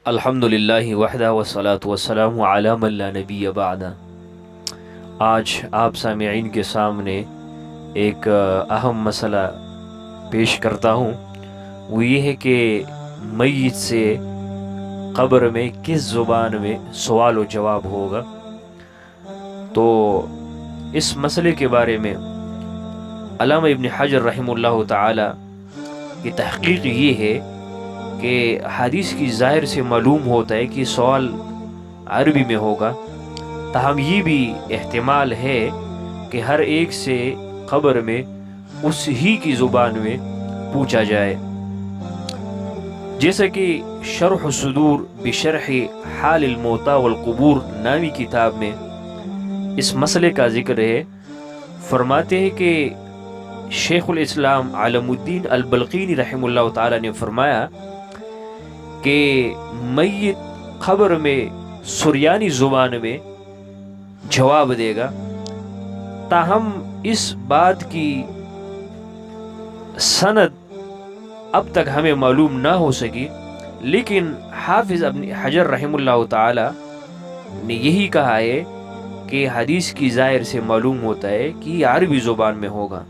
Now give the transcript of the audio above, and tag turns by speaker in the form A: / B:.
A: الحمدللہ وحدہ والصلاة والسلام علی من لا نبی بعدہ۔ آج آپ سامعین کے سامنے ایک اہم مسئلہ پیش کرتا ہوں، وہ یہ ہے کہ میت سے قبر میں کس زبان میں سوال و جواب ہوگا۔ تو اس مسئلے کے بارے میں علامہ ابن حجر رحمہ اللہ تعالی کی تحقیق یہ ہے کہ حدیث کی ظاہر سے معلوم ہوتا ہے کہ سوال عربی میں ہوگا، تاہم یہ بھی احتمال ہے کہ ہر ایک سے قبر میں اس ہی کی زبان میں پوچھا جائے، جیسا کہ شرح الصدور بشرح حال الموتى والقبور نامی کتاب میں اس مسئلے کا ذکر ہے۔ فرماتے ہیں کہ شیخ الاسلام علم الدین البلقینی رحمہ اللہ تعالی نے فرمایا کہ میت قبر میں سریانی زبان میں جواب دے گا، تاہم اس بات کی سند اب تک ہمیں معلوم نہ ہو سکی، لیکن حافظ ابن حجر رحمہ اللہ تعالی نے یہی کہا ہے کہ حدیث کی ظاہر سے معلوم ہوتا ہے کہ یہ عربی زبان میں ہوگا۔